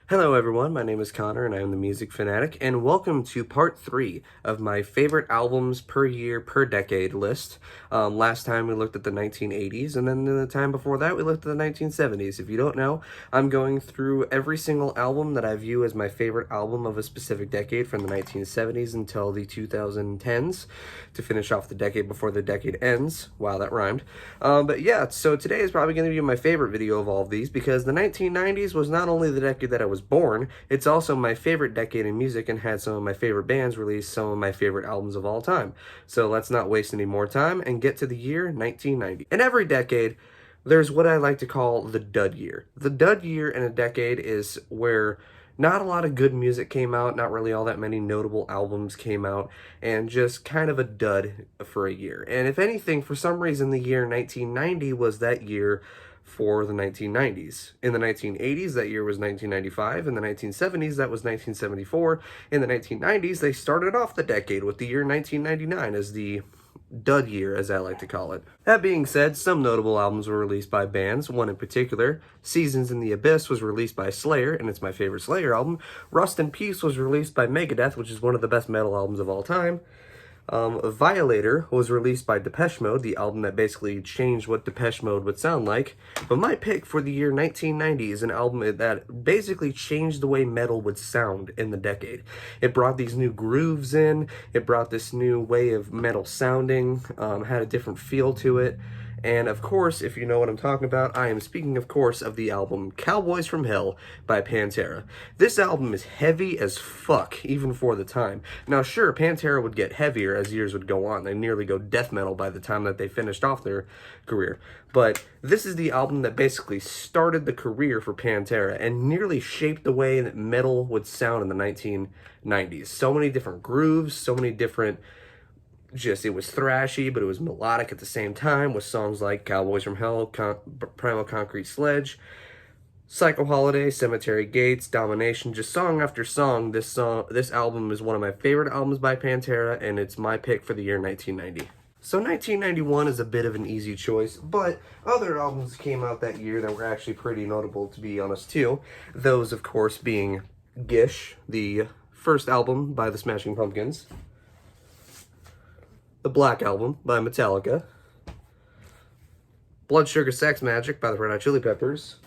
Hello everyone, my name is Connor and I am the Music Fanatic, and welcome to part 3 of my favorite albums per year per decade list. Last time we looked at the 1980s, and then the time before that we looked at the 1970s. If you don't know, I'm going through every single album that I view as my favorite album of a specific decade from the 1970s until the 2010s to finish off the decade before the decade ends. Wow, that rhymed. But yeah, so today is probably going to be my favorite video of all of these because the 1990s was not only the decade that I was born, it's also my favorite decade in music and had some of my favorite bands release some of my favorite albums of all time. So let's not waste any more time and get to the year 1990. In every decade, there's what I like to call the dud year. The dud year in a decade is where not a lot of good music came out, not really all that many notable albums came out, and just kind of a dud for a year. And if anything, for some reason, the year 1990 was that year for the 1990s. In the 1980s, that year was 1995. In the 1970s, that was 1974. In the 1990s, they started off the decade with the year 1999 as the dud year, as I like to call it. That being said, some notable albums were released by bands. One in particular, Seasons in the Abyss, was released by Slayer, and it's my favorite Slayer album. Rust in Peace was released by Megadeth, which is one of the best metal albums of all time. Violator was released by Depeche Mode, the album that basically changed what Depeche Mode would sound like. But my pick for the year 1990 is an album that basically changed the way metal would sound in the decade. It brought these new grooves in, it brought this new way of metal sounding, had a different feel to it. And of course, if you know what I'm talking about, I am speaking, of course, of the album Cowboys from Hell by Pantera. This album is heavy as fuck, even for the time. Now, sure, Pantera would get heavier as years would go on. They nearly go death metal by the time that they finished off their career. But this is the album that basically started the career for Pantera and nearly shaped the way that metal would sound in the 1990s. So many different grooves, so many different... it was thrashy, but it was melodic at the same time, with songs like Cowboys from Hell, Primal Concrete Sledge, Psycho Holiday, Cemetery Gates, Domination, just song after song. This album is one of my favorite albums by Pantera, and it's my pick for the year 1990. So 1991 is a bit of an easy choice, but other albums came out that year that were actually pretty notable, to be honest, too. Those, of course, being Gish, the first album by the Smashing Pumpkins, the Black Album by Metallica, Blood Sugar Sex Magic by the Red Hot Chili Peppers,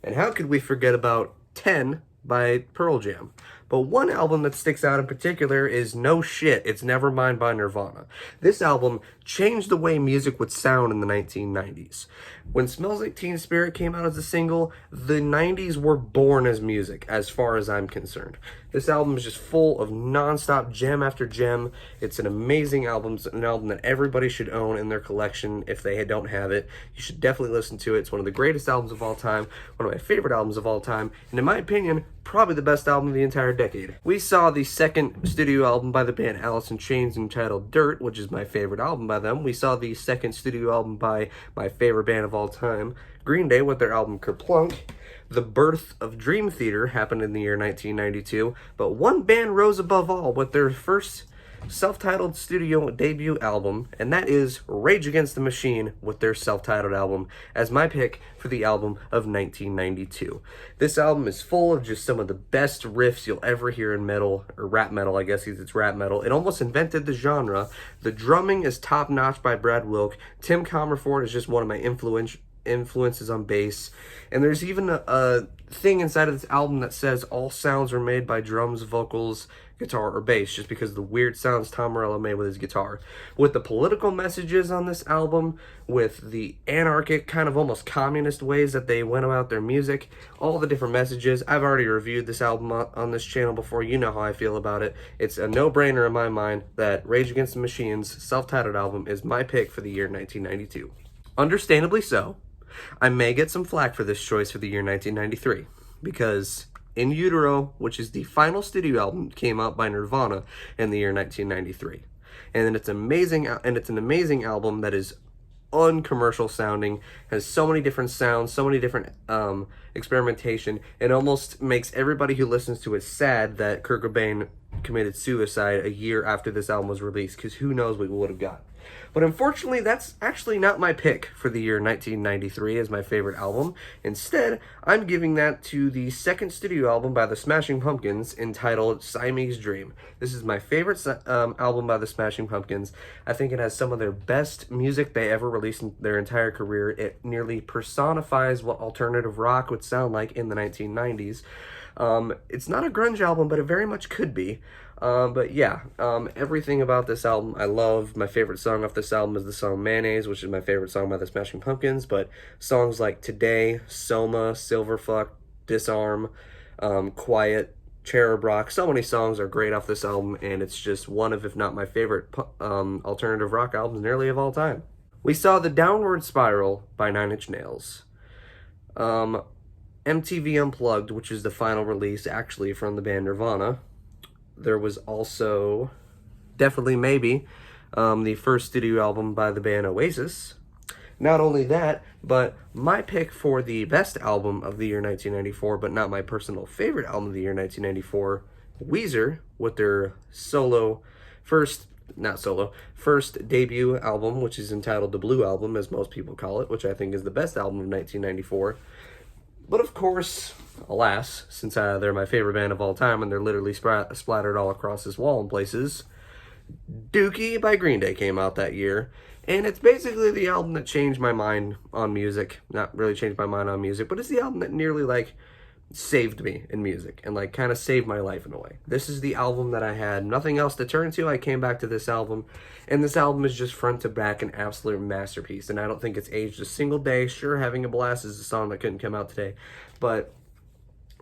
and how could we forget about 10 by Pearl Jam? But one album that sticks out in particular is no shit, it's Nevermind by Nirvana. This album changed the way music would sound in the 1990s. When Smells Like Teen Spirit came out as a single, the 90s were born as music, as far as I'm concerned. This album is just full of non-stop gem after gem. It's an amazing album. It's an album that everybody should own in their collection if they don't have it. You should definitely listen to it. It's one of the greatest albums of all time, one of my favorite albums of all time, and in my opinion, probably the best album of the entire decade. We saw the second studio album by the band Alice in Chains entitled Dirt, which is my favorite album by them. We saw the second studio album by my favorite band of all time, Green Day, with their album Kerplunk. The birth of Dream Theater happened in the year 1992, but one band rose above all with their first self-titled studio debut album, and that is Rage Against the Machine with their self-titled album as my pick for the album of 1992. This album is full of just some of the best riffs you'll ever hear in metal, or rap metal, I guess it's rap metal. It almost invented the genre. The drumming is top-notch by Brad Wilk. Tim Comerford is just one of my influences on bass, and there's even a thing inside of this album that says all sounds are made by drums, vocals, guitar, or bass, just because of the weird sounds Tom Morello made with his guitar. With the political messages on this album, with the anarchic, kind of almost communist ways that they went about their music, all the different messages. I've already reviewed this album on this channel before. You know how I feel about it. It's a no-brainer in my mind that Rage Against the Machine's self-titled album is my pick for the year 1992. Understandably so. I may get some flack for this choice for the year 1993, because In Utero, which is the final studio album, came out by Nirvana in the year 1993. And it's an amazing album that is uncommercial sounding, has so many different sounds, so many different experimentation. It almost makes everybody who listens to it sad that Kurt Cobain committed suicide a year after this album was released, because who knows what we would have got. But unfortunately, that's actually not my pick for the year 1993 as my favorite album. Instead, I'm giving that to the second studio album by the Smashing Pumpkins entitled Siamese Dream. This is my favorite album by the Smashing Pumpkins. I think it has some of their best music they ever released in their entire career. It nearly personifies what alternative rock would sound like in the 1990s. It's not a grunge album, but it very much could be. But yeah, everything about this album I love. My favorite song off this album is the song Mayonnaise, which is my favorite song by the Smashing Pumpkins, but songs like Today, Soma, Silverfuck, Disarm, Quiet, Cherub Rock, so many songs are great off this album, and it's just one of, if not my favorite, alternative rock albums nearly of all time. We saw The Downward Spiral by 9 Nails. MTV Unplugged, which is the final release actually from the band Nirvana. There was also Definitely Maybe, the first studio album by the band Oasis. Not only that, but my pick for the best album of the year 1994, but not my personal favorite album of the year 1994, Weezer, with their first debut album, which is entitled The Blue Album, as most people call it, which I think is the best album of 1994. But of course, alas, since they're my favorite band of all time and they're literally splattered all across this wall in places, Dookie by Green Day came out that year. And it's basically the album that changed my mind on music. Not really changed my mind on music, but it's the album that nearly, saved me in music and, kind of saved my life in a way. This is the album that I had nothing else to turn to. I came back to this album, and this album is just front to back an absolute masterpiece, and I don't think it's aged a single day. Sure, Having a Blast is a song that couldn't come out today, but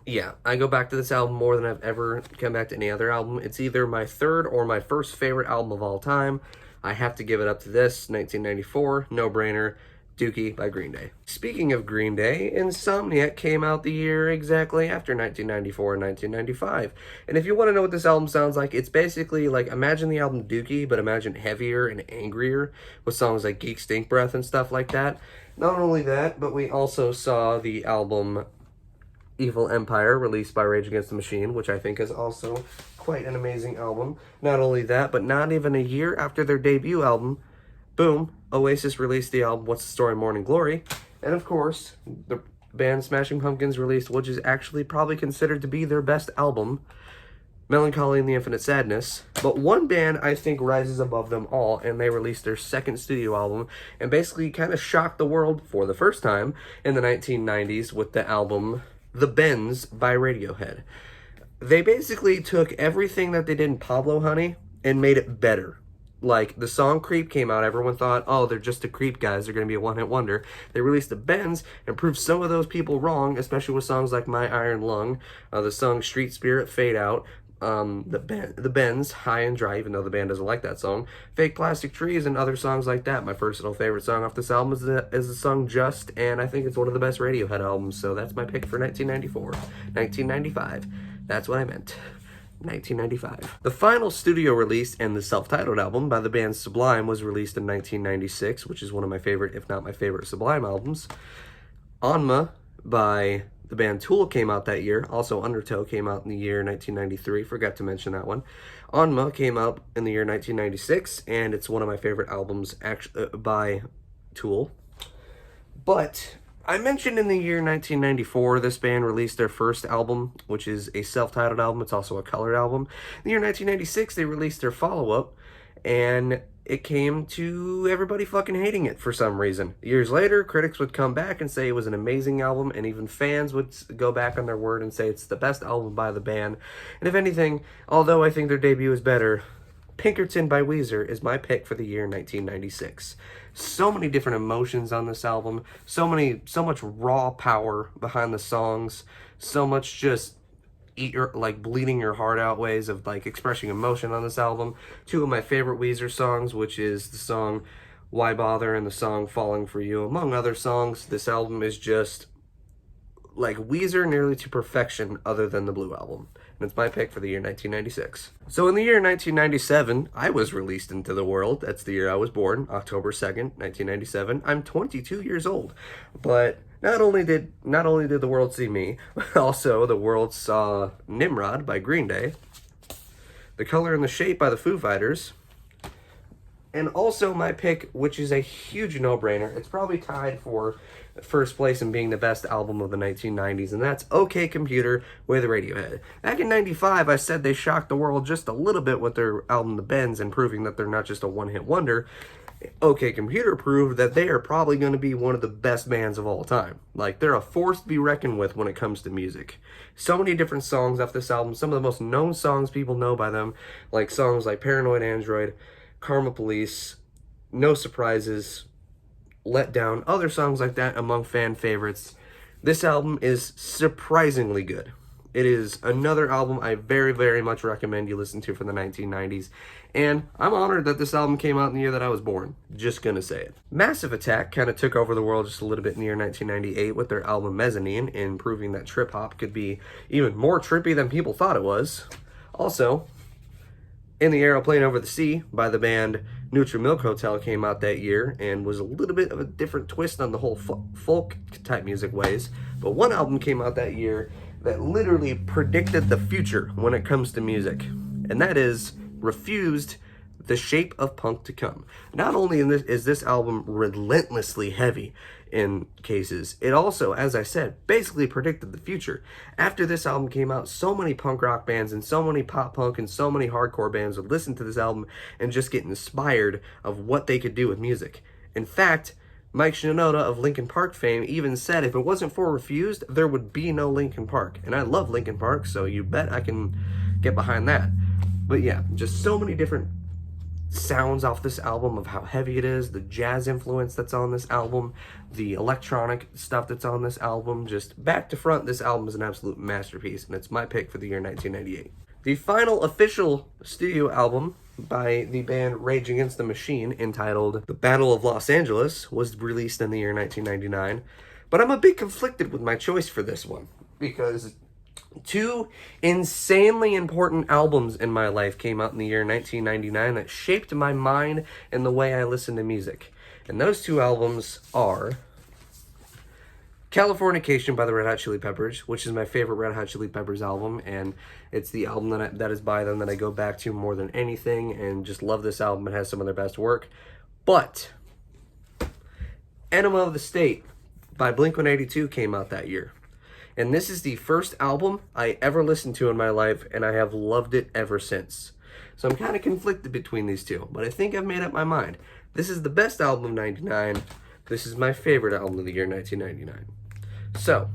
yeah, I go back to this album more than I've ever come back to any other album. It's either my third or my first favorite album of all time. I have to give it up to this, 1994, no-brainer, Dookie by Green Day. Speaking of Green Day, Insomniac came out the year exactly after 1994 and 1995. And if you want to know what this album sounds like, it's basically imagine the album Dookie, but imagine heavier and angrier with songs like Geek Stink Breath and stuff like that. Not only that, but we also saw the album Evil Empire, released by Rage Against the Machine, which I think is also quite an amazing album. Not only that, but not even a year after their debut album, boom, Oasis released the album What's the Story, Morning Glory. And of course, the band Smashing Pumpkins released, which is actually probably considered to be their best album, Melancholy and the Infinite Sadness. But one band I think rises above them all, and they released their second studio album and basically kind of shocked the world for the first time in the 1990s with the album The Bends by Radiohead. They basically took everything that they did in Pablo Honey and made it better. The song Creep came out, everyone thought, oh, they're just a Creep guys, they're going to be a one-hit wonder. They released The Bends and proved some of those people wrong, especially with songs like My Iron Lung, the song Street Spirit, Fade Out, the Bends, High and Dry, even though the band doesn't like that song, Fake Plastic Trees, and other songs like that. My personal favorite song off this album is the song Just, and I think it's one of the best Radiohead albums, so that's my pick for 1994. 1995. That's what I meant. 1995. The final studio release and the self-titled album by the band Sublime was released in 1996, which is one of my favorite, if not my favorite, Sublime albums. Enema by the band Tool came out that year. Also, Undertow came out in the year 1993. Forgot to mention that one. Enema came out in the year 1996, and it's one of my favorite albums by Tool. But I mentioned in the year 1994, this band released their first album, which is a self-titled album. It's also a colored album. In the year 1996, they released their follow-up, and it came to everybody fucking hating it for some reason. Years later, critics would come back and say it was an amazing album, and even fans would go back on their word and say it's the best album by the band. And if anything, although I think their debut is better, Pinkerton by Weezer is my pick for the year 1996. So many different emotions on this album, so much raw power behind the songs, so much just bleeding your heart out ways of expressing emotion on this album. Two of my favorite Weezer songs, which is the song Why Bother and the song Falling For You, among other songs. This album is just Weezer nearly to perfection other than the Blue Album. And it's my pick for the year 1996. So in the year 1997, I was released into the world. That's the year I was born, October 2nd, 1997. I'm 22 years old. But not only did the world see me, but also the world saw Nimrod by Green Day, The Color and the Shape by the Foo Fighters, And also my pick, which is a huge no-brainer, it's probably tied for first place in being the best album of the 1990s, and that's OK Computer with Radiohead. Back in 95, I said they shocked the world just a little bit with their album The Bends and proving that they're not just a one-hit wonder. OK Computer proved that they are probably going to be one of the best bands of all time. Like, they're a force to be reckoned with when it comes to music. So many different songs off this album, some of the most known songs people know by them, like songs like Paranoid Android, Karma Police, No Surprises, Let Down, other songs like that among fan favorites. This album is surprisingly good. It is another album I very, very much recommend you listen to from the 1990s. And I'm honored that this album came out in the year that I was born. Just gonna say it. Massive Attack kind of took over the world just a little bit in the year 1998 with their album Mezzanine, in proving that trip-hop could be even more trippy than people thought it was. Also, In the Aeroplane Over the Sea by the band Neutral Milk Hotel came out that year and was a little bit of a different twist on the whole folk type music ways. But one album came out that year that literally predicted the future when it comes to music, and that is Refused, The Shape of Punk to Come. Not only is this album relentlessly heavy in cases, it also, as I said, basically predicted the future. After this album came out, so many punk rock bands and so many pop punk and so many hardcore bands would listen to this album and just get inspired of what they could do with music. In fact, Mike Shinoda of Linkin Park fame even said if it wasn't for Refused, there would be no Linkin Park. And I love Linkin Park, so you bet I can get behind that. But yeah, just so many different sounds off this album of how heavy it is, the jazz influence that's on this album, the electronic stuff that's on this album. Just back to front, this album is an absolute masterpiece, and it's my pick for the year 1998. The final official studio album by the band Rage Against the Machine, entitled The Battle of Los Angeles, was released in the year 1999. But I'm a bit conflicted with my choice for this one, because two insanely important albums in my life came out in the year 1999 that shaped my mind and the way I listen to music. And those two albums are Californication by the Red Hot Chili Peppers, which is my favorite Red Hot Chili Peppers album, and it's the album that is by them that I go back to more than anything, and just love this album. It has some of their best work. But Enema of the State by Blink-182 came out that year. And this is the first album I ever listened to in my life, and I have loved it ever since. So I'm kind of conflicted between these two, but I think I've made up my mind. This is the best album of 99. This is my favorite album of the year 1999. So,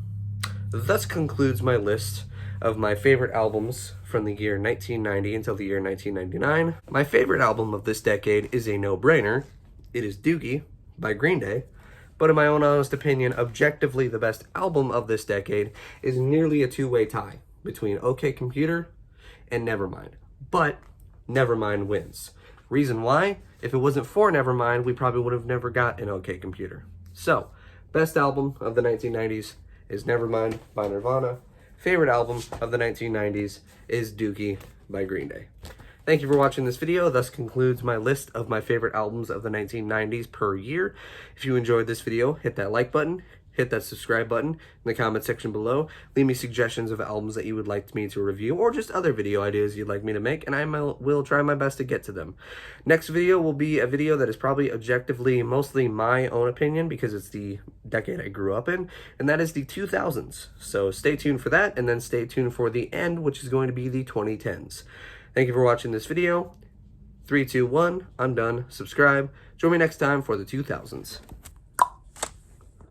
thus concludes my list of my favorite albums from the year 1990 until the year 1999. My favorite album of this decade is a no-brainer. It is Dookie by Green Day. But in my own honest opinion, objectively the best album of this decade is nearly a two-way tie between OK Computer and Nevermind. But Nevermind wins. Reason why? If it wasn't for Nevermind, we probably would have never got an OK Computer. So, best album of the 1990s is Nevermind by Nirvana. Favorite album of the 1990s is Dookie by Green Day. Thank you for watching this video. Thus concludes my list of my favorite albums of the 1990s per year. If you enjoyed this video, hit that like button, hit that subscribe button in the comment section below. Leave me suggestions of albums that you would like me to review, or just other video ideas you'd like me to make, and I will try my best to get to them. Next video will be a video that is probably objectively mostly my own opinion, because it's the decade I grew up in, and that is the 2000s. So stay tuned for that, and then stay tuned for the end, which is going to be the 2010s. Thank you for watching this video. 3, 2, 1, I'm done. Subscribe. Join me next time for the 2000s.